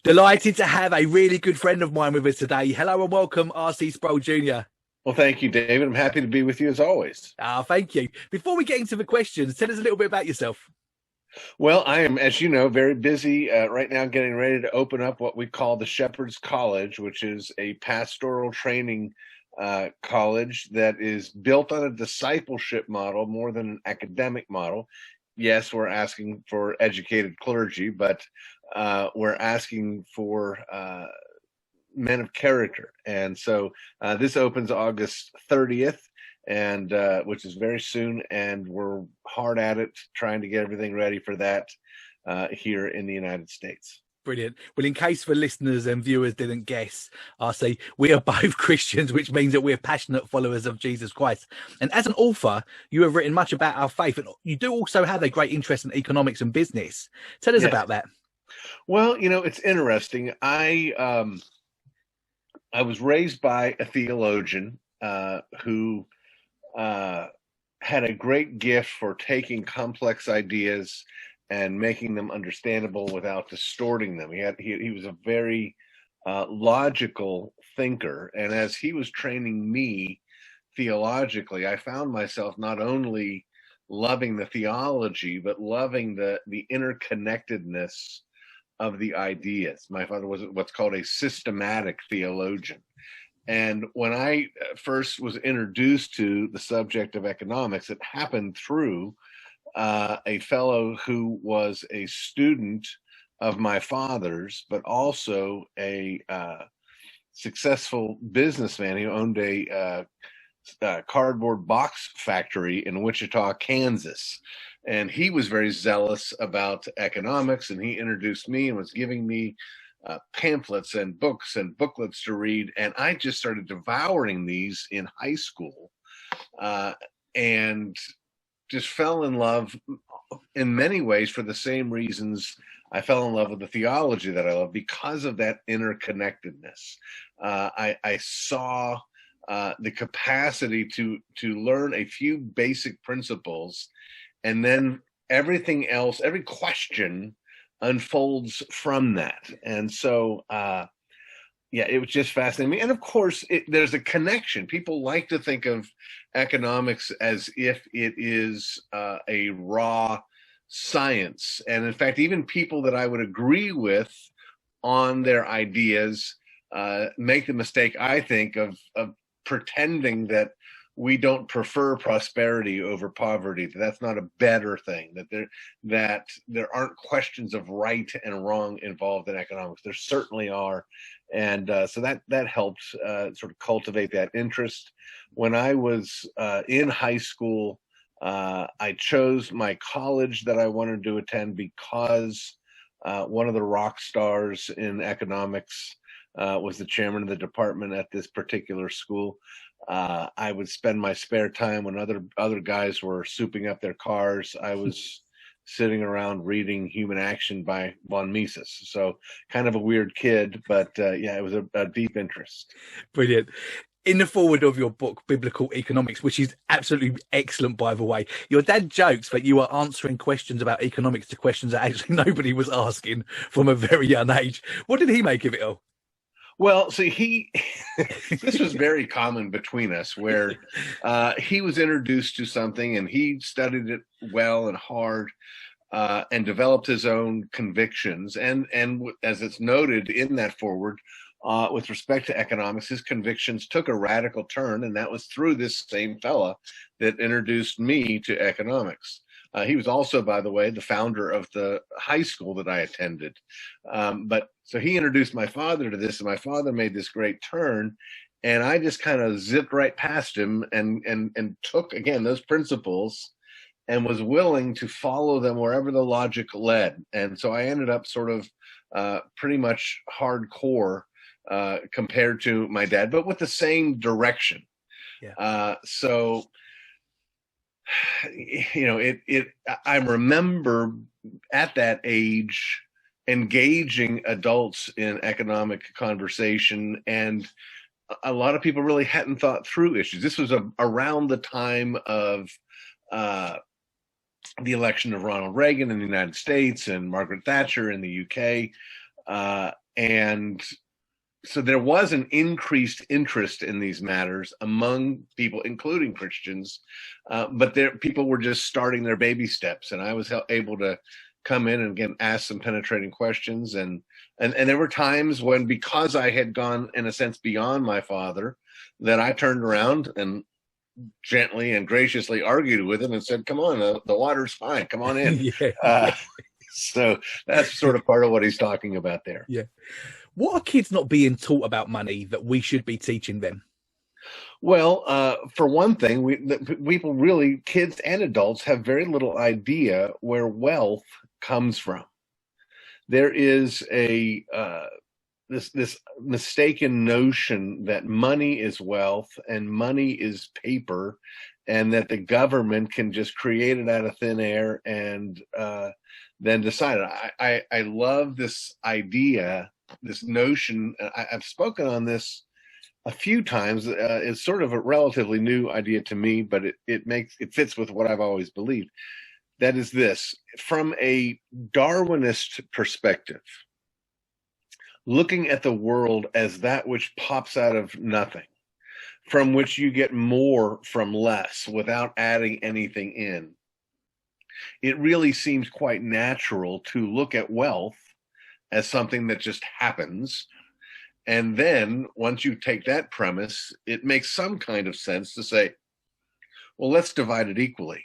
Delighted to have a really good friend of mine with us today. Hello and welcome, RC Sproul Jr. Well, thank you, David. I'm happy to be with you as always. Thank you. Before we get into the questions, tell us a little bit about yourself. Well, I am, as you know, very busy right now getting ready to open up what we call the Shepherd's College, which is a pastoral training college that is built on a discipleship model more than an academic model. Yes, we're asking for educated clergy, but we're asking for men of character. And so this opens August 30th, and which is very soon, and we're hard at it trying to get everything ready for that here in the United States. Brilliant. Well, in case the listeners and viewers didn't guess, RC, we are both Christians, which means that we're passionate followers of Jesus Christ. And as an author, you have written much about our faith, and you do also have a great interest in economics and business. Tell us Yes. about that. Well, you know, it's interesting. I was raised by a theologian who had a great gift for taking complex ideas and making them understandable without distorting them. He was a very logical thinker, and as he was training me theologically, I found myself not only loving the theology but loving the interconnectedness of the ideas. My father was what's called a systematic theologian. And when I first was introduced to the subject of economics, it happened through a fellow who was a student of my father's, but also a successful businessman. He owned a cardboard box factory in Wichita, Kansas. And he was very zealous about economics, and he introduced me and was giving me pamphlets and books and booklets to read. And I just started devouring these in high school and just fell in love in many ways for the same reasons I fell in love with the theology that I love, because of that interconnectedness. I saw the capacity to learn a few basic principles, and then everything else, every question unfolds from that. And so, it was just fascinating. And of course, there's a connection. People like to think of economics as if it is a raw science. And in fact, even people that I would agree with on their ideas make the mistake, I think, of pretending that we don't prefer prosperity over poverty, that that's not a better thing, that there aren't questions of right and wrong involved in economics. There certainly are. And so that helped sort of cultivate that interest. When I was in high school, I chose my college that I wanted to attend because one of the rock stars in economics was the chairman of the department at this particular school. I would spend my spare time when other guys were souping up their cars. I was sitting around reading Human Action by von Mises. So kind of a weird kid, but it was a deep interest. Brilliant. In the foreword of your book, Biblical Economics, which is absolutely excellent, by the way, your dad jokes that you are answering questions about economics to questions that actually nobody was asking from a very young age. What did he make of it all? Well, see, this was very common between us, where he was introduced to something and he studied it well and hard and developed his own convictions. And as it's noted in that foreword, with respect to economics, his convictions took a radical turn, and that was through this same fella that introduced me to economics. He was also, by the way, the founder of the high school that I attended. But so he introduced my father to this, and my father made this great turn, and I just kind of zipped right past him and took, again, those principles and was willing to follow them wherever the logic led. And so I ended up sort of pretty much hardcore compared to my dad, but with the same direction. Yeah. So I remember at that age engaging adults in economic conversation, and a lot of people really hadn't thought through issues. This was around the time of the election of Ronald Reagan in the United States and Margaret Thatcher in the UK. And so there was an increased interest in these matters among people, including Christians, but people were just starting their baby steps, and I was able to come in and again ask some penetrating questions, and there were times when, because I had gone in a sense beyond my father, that I turned around and gently and graciously argued with him and said, "Come on, the water's fine. Come on in." Yeah. So that's sort of part of what he's talking about there. Yeah. What are kids not being taught about money that we should be teaching them? Well, for one thing, people really, kids and adults, have very little idea where wealth comes from. There is this mistaken notion that money is wealth and money is paper, and that the government can just create it out of thin air and then decide it. I love this idea, this notion. I've spoken on this a few times. It's sort of a relatively new idea to me, but it fits with what I've always believed. That is this: from a Darwinist perspective, looking at the world as that which pops out of nothing, from which you get more from less without adding anything in, it really seems quite natural to look at wealth as something that just happens. And then once you take that premise, it makes some kind of sense to say, well, let's divide it equally.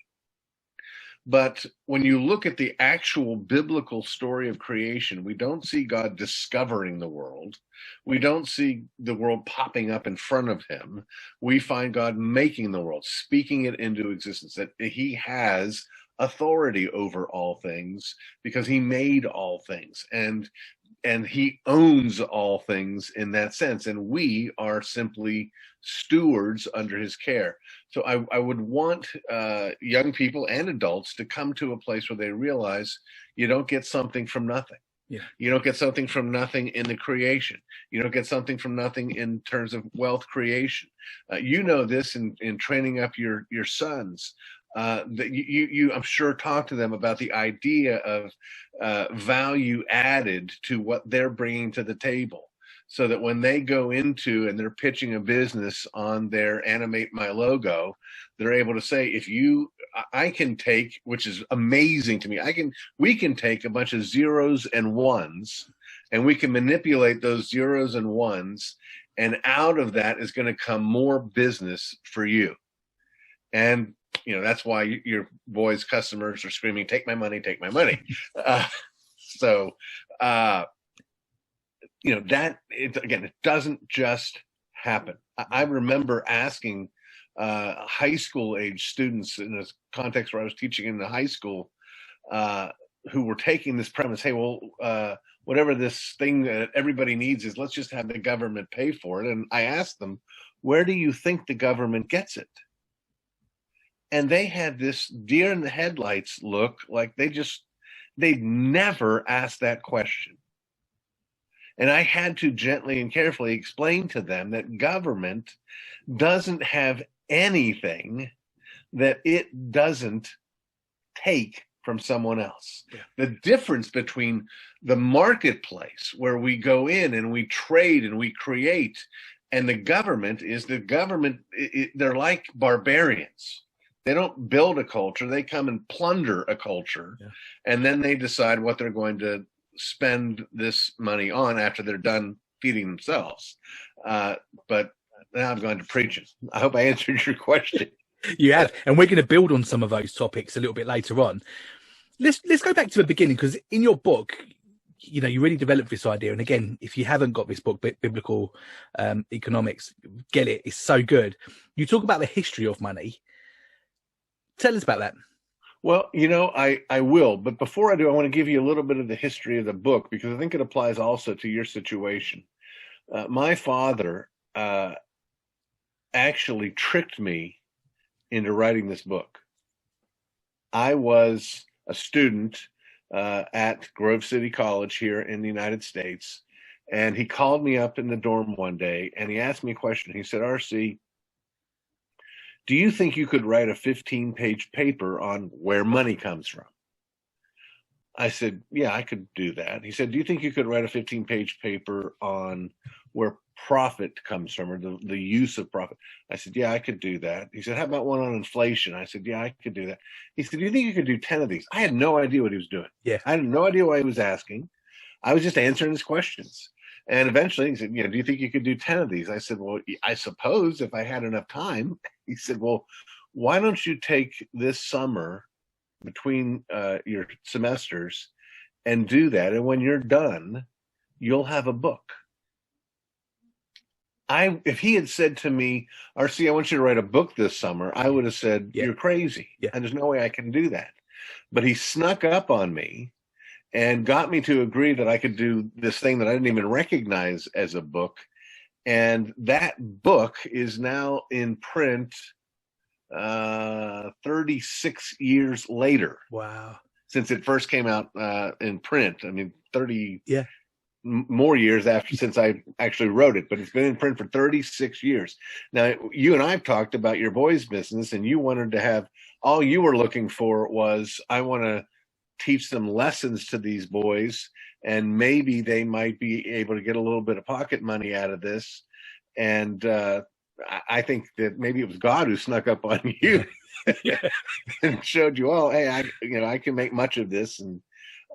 But when you look at the actual biblical story of creation, we don't see God discovering the world. We don't see the world popping up in front of him. We find God making the world, speaking it into existence, that he has authority over all things because he made all things, and he owns all things in that sense, and we are simply stewards under his care. So I would want young people and adults to come to a place where they realize you don't get something from nothing. Yeah. You don't get something from nothing in the creation. You don't get something from nothing in terms of wealth creation. You know this in training up your sons. That you I'm sure talk to them about the idea of value added to what they're bringing to the table, so that when they go into and they're pitching a business on their animate my logo, they're able to say, I can take, which is amazing to me, we can take a bunch of zeros and ones, and we can manipulate those zeros and ones, and out of that is going to come more business for you. And that's why your boys' customers are screaming, "Take my money, take my money." It doesn't just happen. I remember asking high school age students in a context where I was teaching in the high school, who were taking this premise, hey, well, whatever this thing that everybody needs is, let's just have the government pay for it. And I asked them, where do you think the government gets it? And they had this deer in the headlights look, like they'd never asked that question. And I had to gently and carefully explain to them that government doesn't have anything that it doesn't take from someone else. Yeah. The difference between the marketplace, where we go in and we trade and we create, and the government is they're like barbarians. They don't build a culture. They come and plunder a culture, yeah. And then they decide what they're going to spend this money on after they're done feeding themselves. But now I'm going to preaching. I hope I answered your question. You have, and we're going to build on some of those topics a little bit later on. Let's go back to the beginning, because in your book, you really developed this idea. And again, if you haven't got this book, Biblical Economics, get it. It's so good. You talk about the history of money. Tell us about that. Well, I will. But before I do, I want to give you a little bit of the history of the book, because I think it applies also to your situation. My father actually tricked me into writing this book. I was a student at Grove City College here in the United States, and he called me up in the dorm one day, and he asked me a question. He said, "RC, do you think you could write a 15-page paper on where money comes from?" I said, yeah, I could do that. He said, do you think you could write a 15-page paper on where profit comes from, or the use of profit? I said, yeah, I could do that. He said, how about one on inflation? I said, yeah, I could do that. He said, do you think you could do 10 of these? I had no idea what he was doing. Yeah. I had no idea why he was asking. I was just answering his questions. And eventually he said, do you think you could do 10 of these? I said, well, I suppose if I had enough time. He said, well, why don't you take this summer between your semesters and do that, and when you're done, you'll have a book. If he had said to me, RC, I want you to write a book this summer, I would have said, you're crazy. And there's no way I can do that. But he snuck up on me and got me to agree that I could do this thing that I didn't even recognize as a book. And that book is now in print 36 years later. Wow. Since it first came out in print. I mean, 30 more years after since I actually wrote it, but it's been in print for 36 years. Now, you and I have talked about your boys' business, and you wanted to have, all you were looking for was, I want to teach them lessons to these boys, and maybe they might be able to get a little bit of pocket money out of this. And I think that maybe it was God who snuck up on you and showed you, oh, hey, I can make much of this. And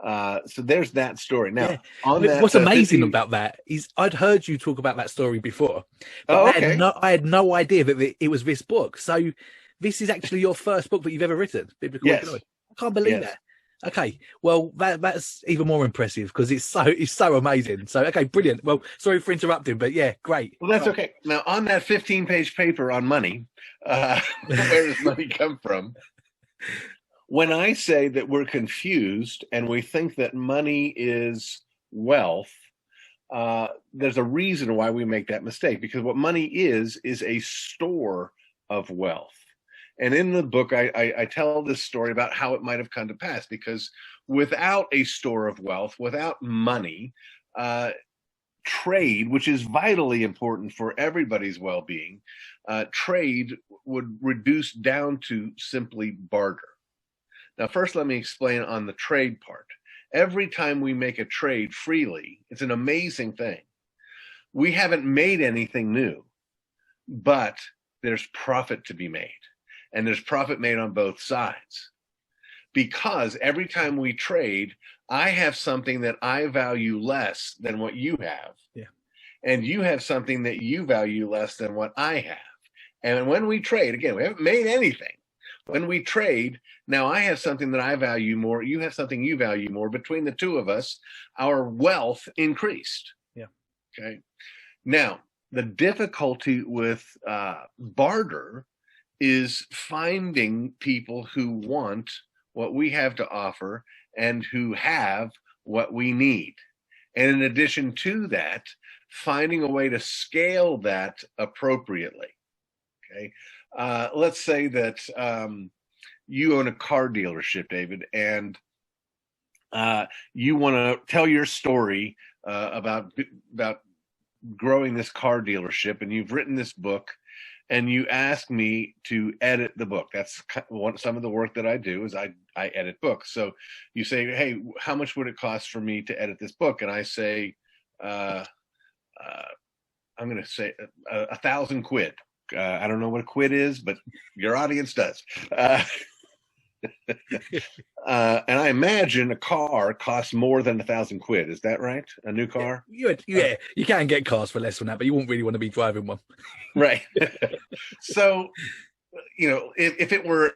so there's that story. Now, what's amazing about that is I'd heard you talk about that story before, but I had no idea that it was this book. So this is actually your first book that you've ever written, Biblical Economics. I can't believe that. Okay, well that's even more impressive because it's so amazing. So okay, brilliant. Well, sorry for interrupting, but yeah, great. Well, that's okay. Now, on that 15-page paper on money, where does money come from? When I say that we're confused and we think that money is wealth, there's a reason why we make that mistake, because what money is a store of wealth. And in the book, I tell this story about how it might have come to pass, because without a store of wealth, without money, trade, which is vitally important for everybody's well-being, trade would reduce down to simply barter. Now, first, let me explain on the trade part. Every time we make a trade freely, it's an amazing thing. We haven't made anything new, but there's profit to be made. And there's profit made on both sides. Because every time we trade, I have something that I value less than what you have. Yeah. And you have something that you value less than what I have. And when we trade, again, we haven't made anything. When we trade, now I have something that I value more, you have something you value more. Between the two of us, our wealth increased. Yeah. Okay. Now, the difficulty with barter is finding people who want what we have to offer and who have what we need. And in addition to that, finding a way to scale that appropriately. Okay. Let's say that you own a car dealership, David, and you want to tell your story about growing this car dealership, and you've written this book, and you ask me to edit the book. That's some of the work that I do, is I edit books. So you say, hey, how much would it cost for me to edit this book? And I say, I'm going to say $1,000 quid. I don't know what a quid is, but your audience does. And I imagine a car costs more than $1,000 quid. Is that right? A new car? You can get cars for less than that, but you won't really want to be driving one. Right. So, if it were,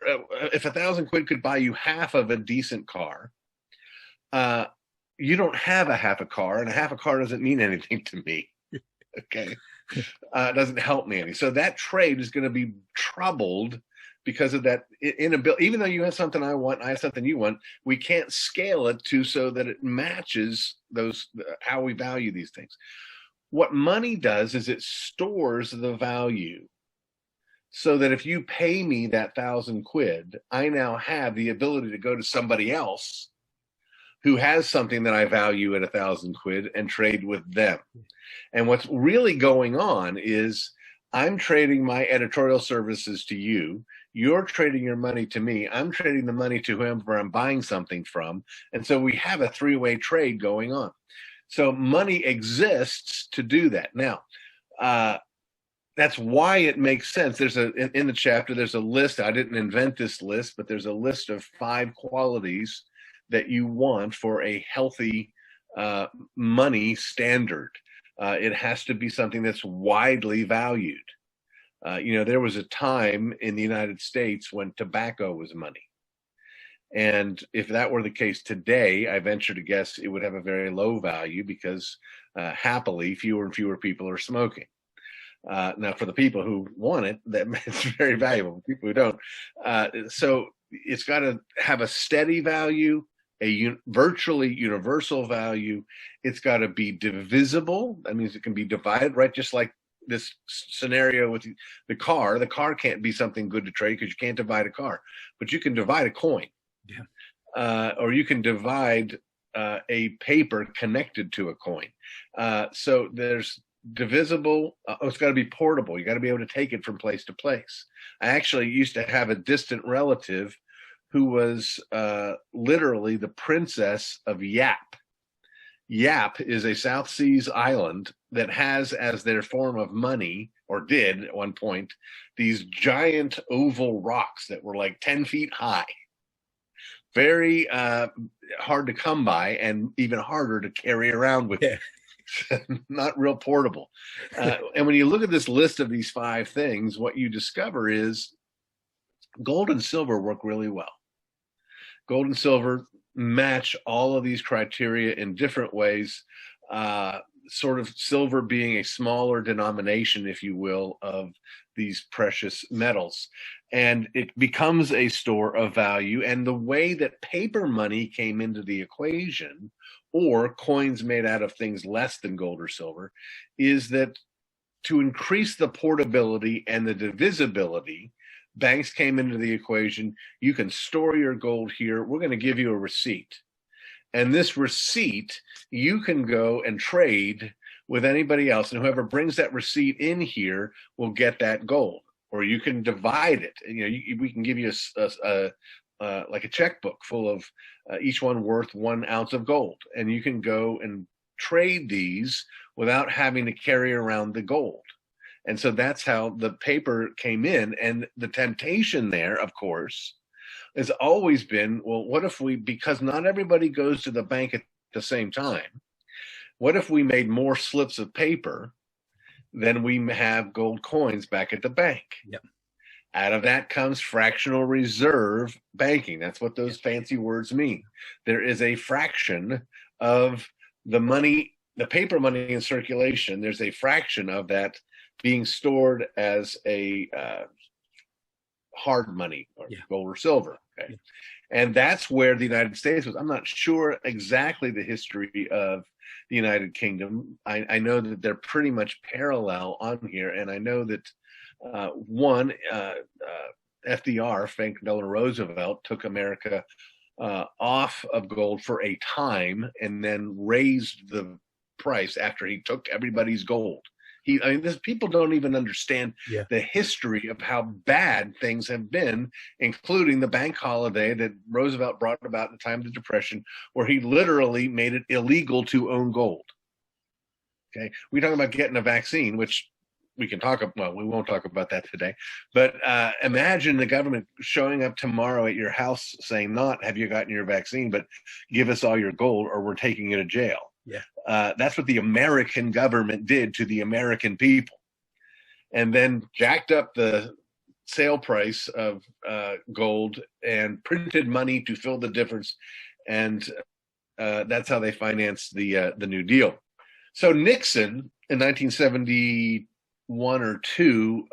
if $1,000 quid could buy you half of a decent car, you don't have a half a car, and a half a car doesn't mean anything to me. Okay. It doesn't help me any. So that trade is going to be troubled because of that inability. Even though you have something I want, I have something you want, we can't scale it so that it matches how we value these things. What money does is it stores the value, so that if you pay me that $1,000 quid, I now have the ability to go to somebody else who has something that I value at $1,000 quid and trade with them. And what's really going on is I'm trading my editorial services to you. You're trading your money to me. I'm trading the money to whoever I'm buying something from. And so we have a three-way trade going on. So money exists to do that. Now, that's why it makes sense. There's in the chapter, there's a list. I didn't invent this list, but there's a list of 5 qualities that you want for a healthy money standard. It has to be something that's widely valued. There was a time in the United States when tobacco was money. And if that were the case today, I venture to guess it would have a very low value because happily fewer and fewer people are smoking. Now, for the people who want it, it's very valuable. For people who don't, so it's got to have a steady value, a virtually universal value. It's got to be divisible. That means it can be divided, right? Just like this scenario with the car. The car can't be something good to trade because you can't divide a car, but you can divide a coin. Yeah. Or you can divide a paper connected to a coin. So there's divisible. It's got to be portable. You got to be able to take it from place to place. I actually used to have a distant relative who was literally the princess of Yap. Yap is a South Seas island that has as their form of money, or did at one point, these giant oval rocks that were like 10 feet high. Very hard to come by and even harder to carry around with you. Not real portable. And when you look at this list of these 5 things, what you discover is gold and silver work really well. Gold and silver match all of these criteria in different ways, sort of silver being a smaller denomination, if you will, of these precious metals. And it becomes a store of value. And the way that paper money came into the equation, or coins made out of things less than gold or silver, is that to increase the portability and the divisibility, banks came into the equation. You can store your gold here. We're going to give you a receipt. And this receipt, you can go and trade with anybody else. And whoever brings that receipt in here will get that gold. Or you can divide it. We can give you like a checkbook full of each one worth 1 ounce of gold. And you can go and trade these without having to carry around the gold. And so that's how the paper came in. And the temptation there, of course, has always been, well, what if because not everybody goes to the bank at the same time, what if we made more slips of paper than we have gold coins back at the bank? Yep. Out of that comes fractional reserve banking. That's what those fancy words mean. There is a fraction of the money, the paper money in circulation. There's a fraction of that being stored as a hard money, or gold or silver. Okay. And that's where the United States was. I'm not sure exactly the history of the United Kingdom. I know that they're pretty much parallel on here. And I know that FDR, Franklin Delano Roosevelt, took America off of gold for a time and then raised the price after he took everybody's gold. People don't even understand the history of how bad things have been, including the bank holiday that Roosevelt brought about in the time of the Depression, where he literally made it illegal to own gold. Okay, we talk about getting a vaccine, which we can talk about. Well, we won't talk about that today. But imagine the government showing up tomorrow at your house saying, "Not have you gotten your vaccine, but give us all your gold, or we're taking you to jail." Yeah, that's what the American government did to the American people, and then jacked up the sale price of gold and printed money to fill the difference, and that's how they financed the New Deal. So Nixon in 1971 or 2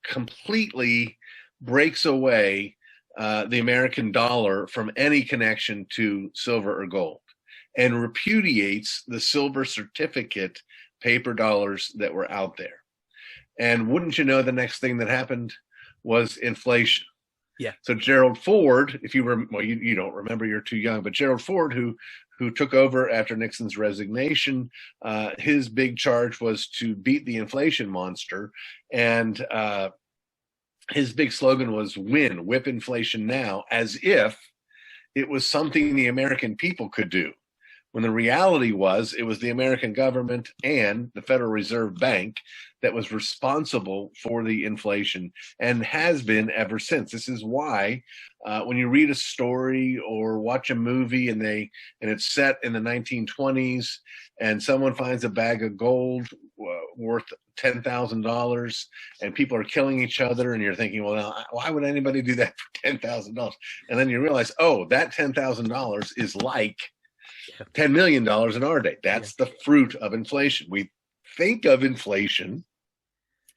completely breaks away the American dollar from any connection to silver or gold, and repudiates the silver certificate paper dollars that were out there. And wouldn't you know, the next thing that happened was inflation. Yeah. So Gerald Ford, if you were, well, you don't remember, you're too young, but Gerald Ford, who took over after Nixon's resignation, his big charge was to beat the inflation monster, and his big slogan was whip inflation now, as if it was something the American people could do. When the reality was, it was the American government and the Federal Reserve Bank that was responsible for the inflation, and has been ever since. This is why when you read a story or watch a movie and it's set in the 1920s, and someone finds a bag of gold worth $10,000, and people are killing each other, and you're thinking, well, now, why would anybody do that for $10,000? And then you realize, oh, that $10,000 is like $10 million in our day. That's the fruit of inflation. We think of inflation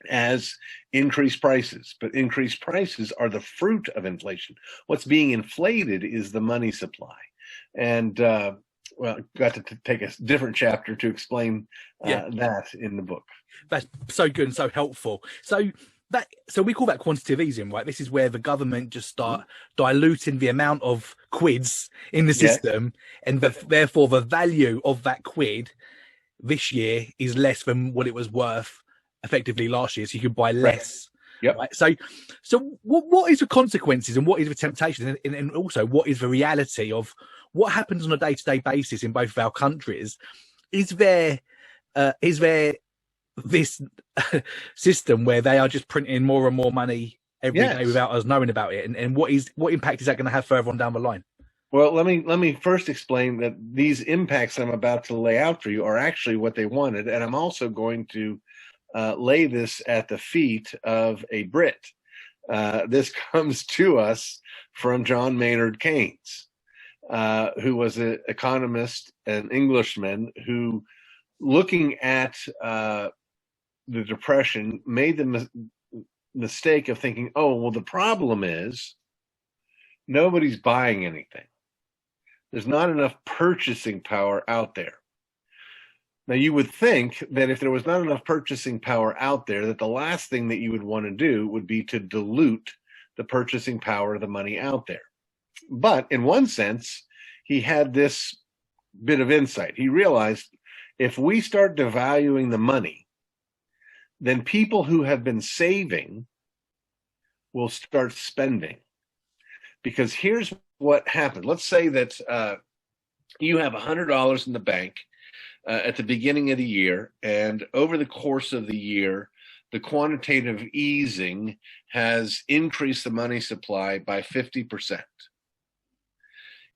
as increased prices, but increased prices are the fruit of inflation. What's being inflated is the money supply. And well, got to take a different chapter to explain that in the book. That's so good and so helpful. So we call that quantitative easing, right? This is where the government just start diluting the amount of quids in the system, and therefore the value of that quid this year is less than what it was worth effectively last year. So you could buy less. Yep. Right? So what is the consequences, and what is the temptation, and also what is the reality of what happens on a day-to-day basis in both of our countries? Is there this system where they are just printing more and more money every day without us knowing about it, and what impact is that going to have further on down the line? Well, let me first explain that these impacts I'm about to lay out for you are actually what they wanted, and I'm also going to lay this at the feet of a Brit. This comes to us from John Maynard Keynes, who was an economist, an Englishman, who, looking at the Depression, made the mistake of thinking, oh, well, the problem is nobody's buying anything. There's not enough purchasing power out there. Now, you would think that if there was not enough purchasing power out there, that the last thing that you would want to do would be to dilute the purchasing power of the money out there. But in one sense, he had this bit of insight. He realized if we start devaluing the money, then people who have been saving will start spending. Because here's what happened. Let's say that you have $100 in the bank at the beginning of the year, and over the course of the year, the quantitative easing has increased the money supply by 50%.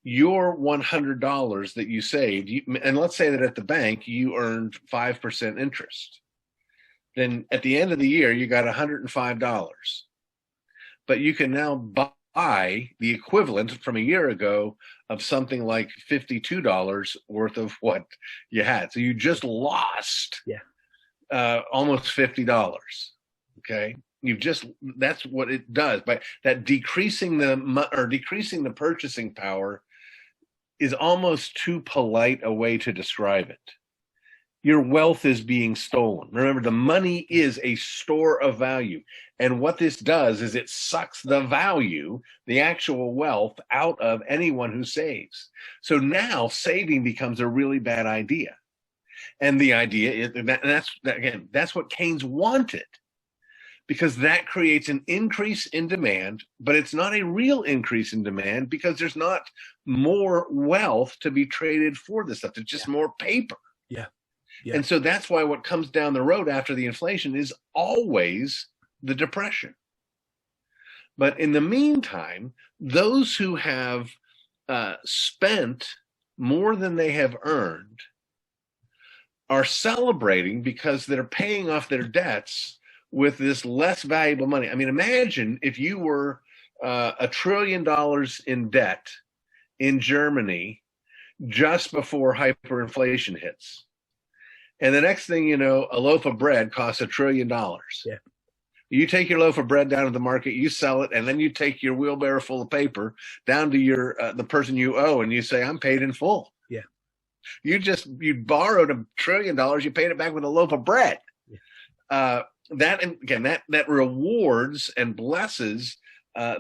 Your $100 that you saved, and let's say that at the bank you earned 5% interest. Then at the end of the year, you got $105. But you can now buy the equivalent from a year ago of something like $52 worth of what you had. So you just lost almost $50. Okay. That's what it does. By that decreasing the purchasing power is almost too polite a way to describe it. Your wealth is being stolen. Remember, the money is a store of value. And what this does is it sucks the value, the actual wealth, out of anyone who saves. So now saving becomes a really bad idea. And the idea is that's what Keynes wanted, because that creates an increase in demand, but it's not a real increase in demand because there's not more wealth to be traded for this stuff. It's just more paper. Yeah. And so that's why what comes down the road after the inflation is always the Depression. But in the meantime, those who have spent more than they have earned are celebrating because they're paying off their debts with this less valuable money. I mean, imagine if you were $1 trillion in debt in Germany just before hyperinflation hits. And the next thing you know, a loaf of bread costs $1 trillion. Yeah. You take your loaf of bread down to the market, you sell it, and then you take your wheelbarrow full of paper down to your the person you owe, and you say, "I'm paid in full." Yeah. You borrowed $1 trillion, you paid it back with a loaf of bread. Yeah. That rewards and blesses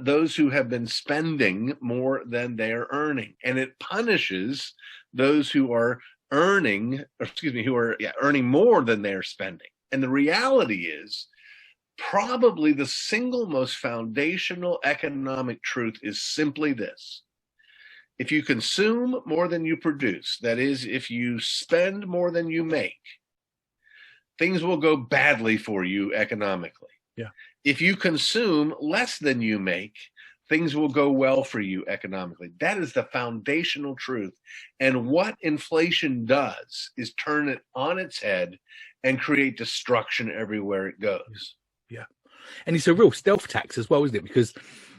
those who have been spending more than they're earning, and it punishes those who are earning more than they're spending. And the reality is, probably the single most foundational economic truth is simply this: if you consume more than you produce, that is, if you spend more than you make, things will go badly for you economically. Yeah. If you consume less than you make, things will go well for you economically. That is the foundational truth. And what inflation does is turn it on its head and create destruction everywhere it goes. Yeah. And it's a real stealth tax as well, isn't it? Because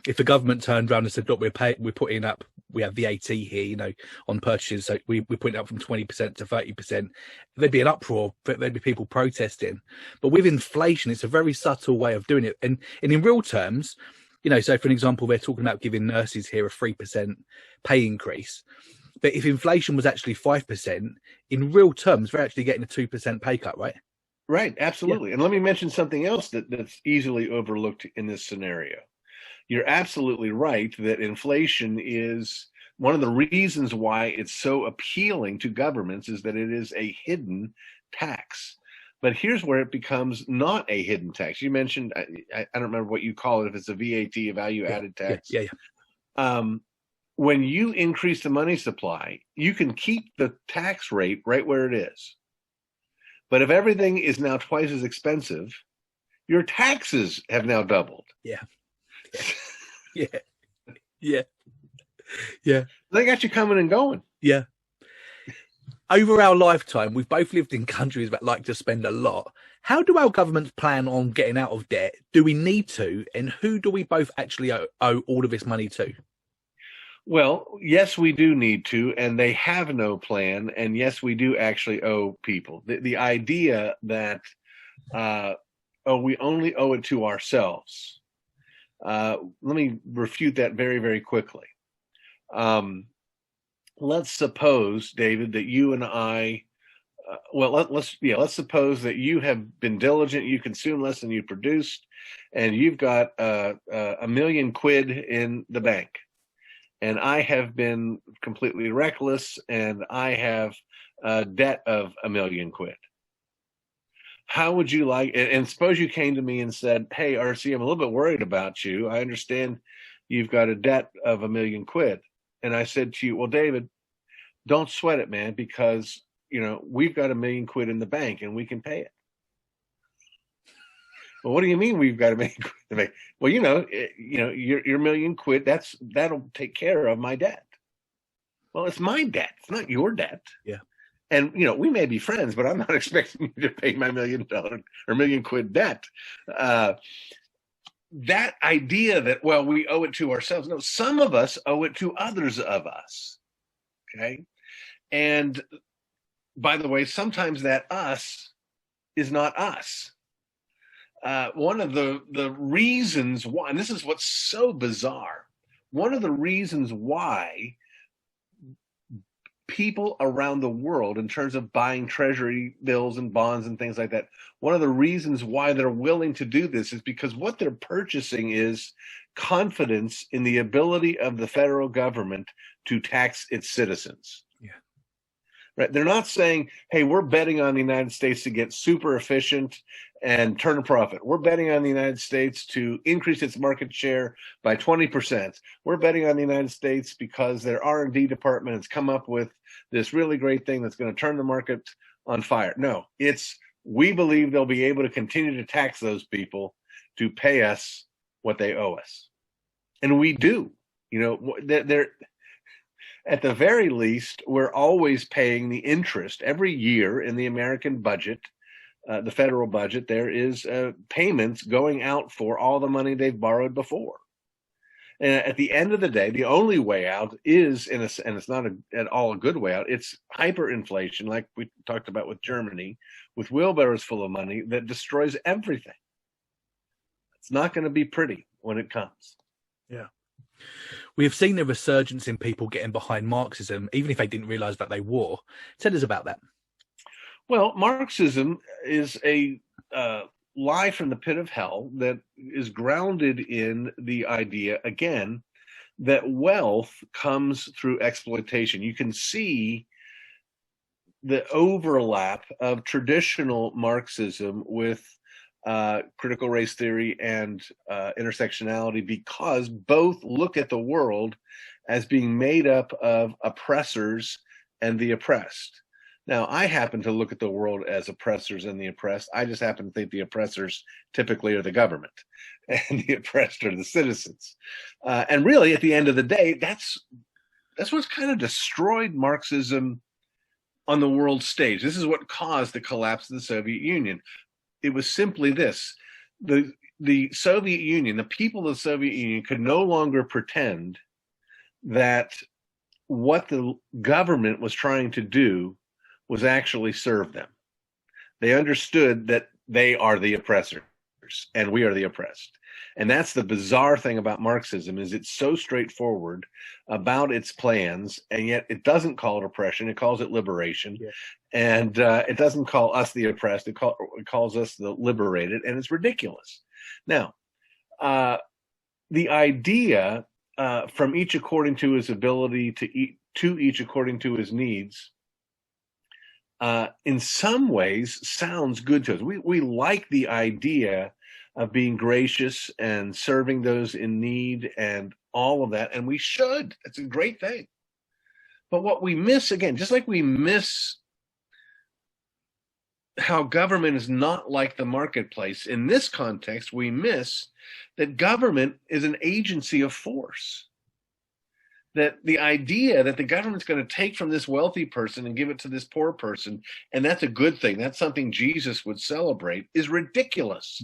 if the government turned around and said, look, we're putting up, we have VAT here, on purchases, so we're putting it up from 20% to 30%, there'd be an uproar, there'd be people protesting. But with inflation, it's a very subtle way of doing it. And in real terms, so for an example, they're talking about giving nurses here a 3% pay increase. But if inflation was actually 5%, in real terms, they're actually getting a 2% pay cut, right? Right, absolutely. Yeah. And let me mention something else that's easily overlooked in this scenario. You're absolutely right that inflation is one of the reasons why it's so appealing to governments, is that it is a hidden tax. But here's where it becomes not a hidden tax. You mentioned, I don't remember what you call it, if it's a VAT, a value-added tax. Yeah. When you increase the money supply, you can keep the tax rate right where it is. But if everything is now twice as expensive, your taxes have now doubled. Yeah. Yeah. They got you coming and going. Yeah. Over our lifetime, we've both lived in countries that like to spend a lot. How do our governments plan on getting out of debt? Do we need to? And who do we both actually owe all of this money to? Well, yes, we do need to, and they have no plan. And yes, we do actually owe people. The idea that, we only owe it to ourselves. Let me refute that very, very quickly. Let's suppose, David, that you and I, let's suppose that you have been diligent, you consume less than you produced, and you've got $1 million in the bank. And I have been completely reckless, and I have a debt of $1 million. How would you like, and suppose you came to me and said, hey, RC, I'm a little bit worried about you. I understand you've got a debt of $1 million. And I said to you, well, David, don't sweat it, man, because, we've got $1 million in the bank and we can pay it. Well, what do you mean we've got $1 million in the bank? Well, your $1 million, that'll take care of my debt. Well, it's my debt. It's not your debt. Yeah. And, we may be friends, but I'm not expecting you to pay my $1 million or $1 million debt. That idea that, we owe it to ourselves. No, some of us owe it to others of us. Okay. And by the way, sometimes that us is not us. One of the reasons why, and this is what's so bizarre, one of the reasons why people around the world, in terms of buying treasury bills and bonds and things like that, one of the reasons why they're willing to do this is because what they're purchasing is confidence in the ability of the federal government to tax its citizens. Yeah. Right. They're not saying, hey, we're betting on the United States to get super efficient and turn a profit. We're betting on the United States to increase its market share by 20%. We're betting on the United States because their R&D department has come up with this really great thing that's going to turn the market on fire. No, it's, we believe they'll be able to continue to tax those people to pay us what they owe us. And we do. They're at the very least, we're always paying the interest every year in the American budget. The federal budget, there is payments going out for all the money they've borrowed before. And at the end of the day, the only way out is, and it's not at all a good way out, it's hyperinflation, like we talked about with Germany, with wheelbarrows full of money that destroys everything. It's not going to be pretty when it comes. Yeah. We have seen a resurgence in people getting behind Marxism, even if they didn't realize that they were. Tell us about that. Well, Marxism is a lie from the pit of hell that is grounded in the idea, again, that wealth comes through exploitation. You can see the overlap of traditional Marxism with critical race theory and intersectionality, because both look at the world as being made up of oppressors and the oppressed. Now, I happen to look at the world as oppressors and the oppressed. I just happen to think the oppressors typically are the government and the oppressed are the citizens. And really, at the end of the day, that's what's kind of destroyed Marxism on the world stage. This is what caused the collapse of the Soviet Union. It was simply this: the Soviet Union, the people of the Soviet Union, could no longer pretend that what the government was trying to do was actually serve them. They understood that they are the oppressors and we are the oppressed. And that's the bizarre thing about Marxism, is it's so straightforward about its plans, and yet it doesn't call it oppression, it calls it liberation. Yeah. And it doesn't call us the oppressed, it calls us the liberated, and it's ridiculous. Now, the idea from each according to his ability to each according to his needs, in some ways sounds good to us. We like the idea of being gracious and serving those in need and all of that, and we should. It's a great thing. But what we miss, again, just like we miss how government is not like the marketplace, in this context, we miss that government is an agency of force. That the idea that the government's going to take from this wealthy person and give it to this poor person, and that's a good thing, that's something Jesus would celebrate, is ridiculous.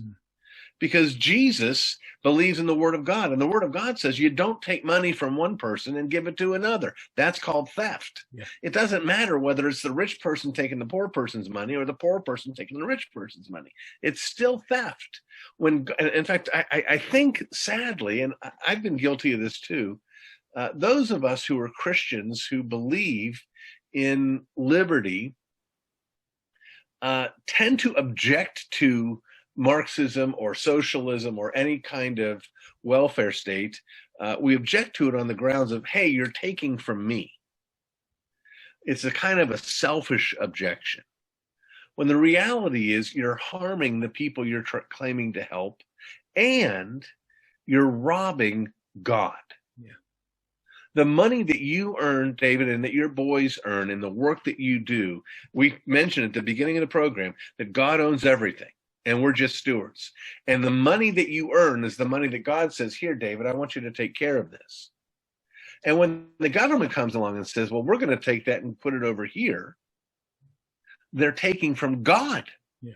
Because Jesus believes in the Word of God, and the Word of God says you don't take money from one person and give it to another. That's called theft. Yeah. It doesn't matter whether it's the rich person taking the poor person's money or the poor person taking the rich person's money. It's still theft. In fact, I think, sadly, and I've been guilty of this too, those of us who are Christians who believe in liberty tend to object to Marxism or socialism or any kind of welfare state. We object to it on the grounds of, hey, you're taking from me. It's a kind of a selfish objection, when the reality is you're harming the people you're claiming to help, and you're robbing God. Yeah. The money that you earn, David, and that your boys earn, and the work that you do, we mentioned at the beginning of the program that God owns everything, and we're just stewards. And the money that you earn is the money that God says, here, David, I want you to take care of this. And when the government comes along and says, well, we're going to take that and put it over here, they're taking from God. Yeah.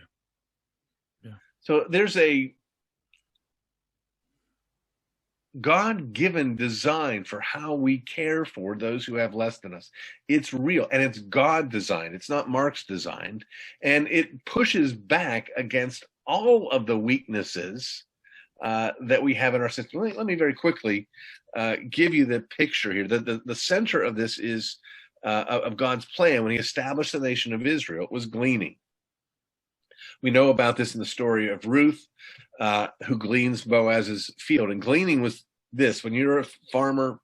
Yeah. So there's a God-given design for how we care for those who have less than us. It's real, and it's God-designed. It's not Marx designed, and it pushes back against all of the weaknesses that we have in our system. Let me very quickly give you the picture here. The center of this is of God's plan when he established the nation of Israel. It was gleaning. We know about this in the story of Ruth, who gleans Boaz's field. And gleaning was this: when you're a farmer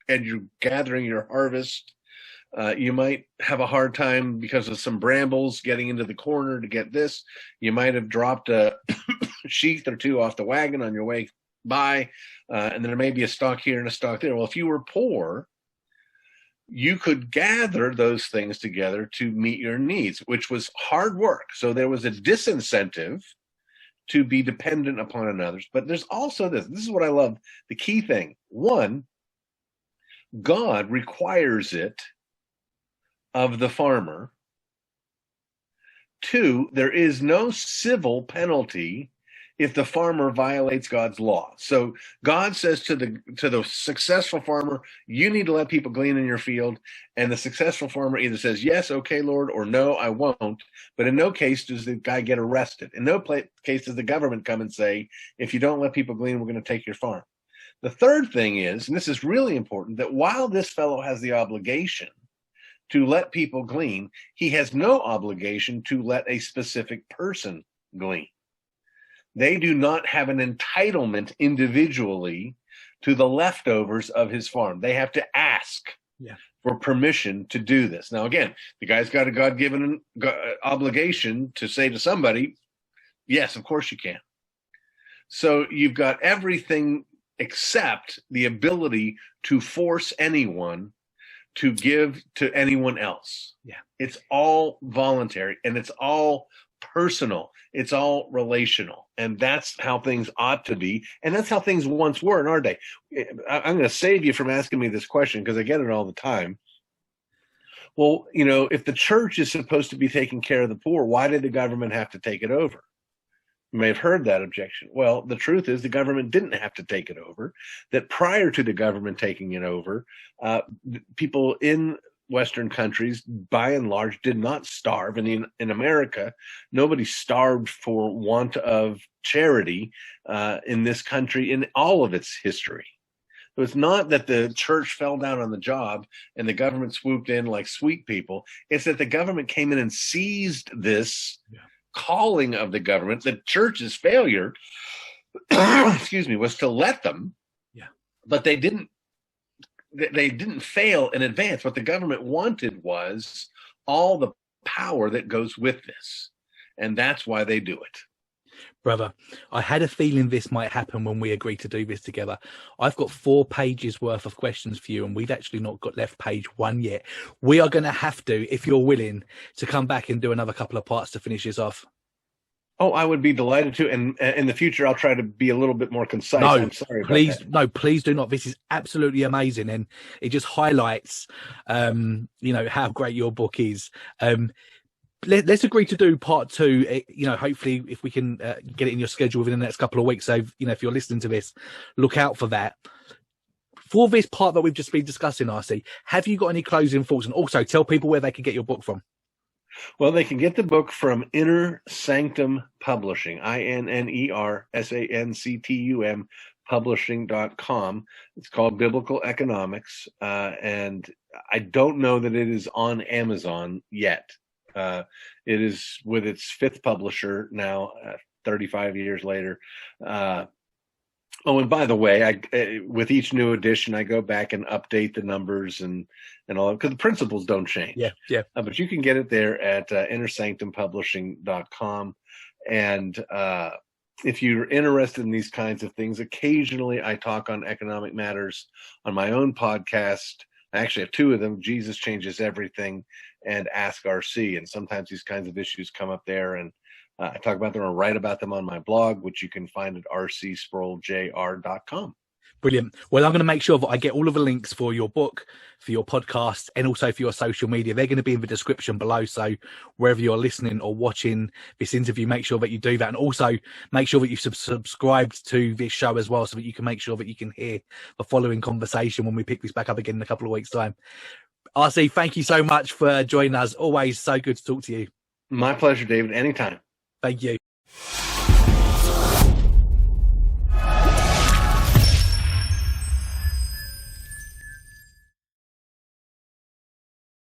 and you're gathering your harvest, you might have a hard time because of some brambles getting into the corner to get this. You might have dropped a sheath or two off the wagon on your way by, and there may be a stalk here and a stalk there. Well, if you were poor, you could gather those things together to meet your needs, which was hard work. So there was a disincentive to be dependent upon another. But there's also this is what I love, the key thing. One, God requires it of the farmer. Two, there is no civil penalty if the farmer violates God's law. So God says to the successful farmer, you need to let people glean in your field. And the successful farmer either says, yes, okay, Lord, or no, I won't. But in no case does the guy get arrested. In no case does the government come and say, if you don't let people glean, we're going to take your farm. The third thing is, and this is really important, that while this fellow has the obligation to let people glean, he has no obligation to let a specific person glean. They do not have an entitlement individually to the leftovers of his farm. They have to ask for permission to do this. Now, again, the guy's got a God-given obligation to say to somebody, yes, of course you can. So you've got everything except the ability to force anyone to give to anyone else. It's all voluntary, and it's all personal. It's all relational. And that's how things ought to be. And that's how things once were in our day. I'm going to save you from asking me this question because I get it all the time. Well, you know, if the church is supposed to be taking care of the poor, why did the government have to take it over? You may have heard that objection. Well, the truth is the government didn't have to take it over. That prior to the government taking it over, people in Western countries, by and large, did not starve. And in America, nobody starved for want of charity in this country in all of its history. So it's not that the church fell down on the job and the government swooped in like sweet people. It's that the government came in and seized this calling of the government. The church's failure, excuse me, was to let them, but they didn't fail in advance. What the government wanted was all the power that goes with this. And that's why they do it. Brother, I had a feeling this might happen when we agreed to do this together. I've got 4 pages worth of questions for you, and we've actually not got left page 1 yet. We are going to have to, if you're willing, to come back and do another couple of parts to finish this off. Oh, I would be delighted to. And in the future, I'll try to be a little bit more concise. No, I'm sorry about please, that. no, please do not. This is absolutely amazing. And it just highlights, you know, how great your book is. Let's agree to do part 2. You know, hopefully if we can get it in your schedule within the next couple of weeks. So, you know, if you're listening to this, look out for that. For this part that we've just been discussing, RC, have you got any closing thoughts? And also tell people where they can get your book from. Well, they can get the book from Inner Sanctum Publishing, INNERSANCTUM publishing.com. It's called Biblical Economics. And I don't know that it is on Amazon yet. It is with its 5th publisher now, 35 years later. Oh, and by the way, with each new edition, I go back and update the numbers and all, because the principles don't change. Yeah. But you can get it there at innersanctumpublishing.com. And if you're interested in these kinds of things, occasionally I talk on economic matters on my own podcast. I actually have 2 of them, Jesus Changes Everything and Ask RC. And sometimes these kinds of issues come up there, and I talk about them or write about them on my blog, which you can find at rcsproulJR.com. Brilliant. Well, I'm going to make sure that I get all of the links for your book, for your podcast, and also for your social media. They're going to be in the description below. So wherever you're listening or watching this interview, make sure that you do that. And also make sure that you've subscribed to this show as well, so that you can make sure that you can hear the following conversation when we pick this back up again in a couple of weeks' time. RC, thank you so much for joining us. Always so good to talk to you. My pleasure, David. Anytime. Thank you.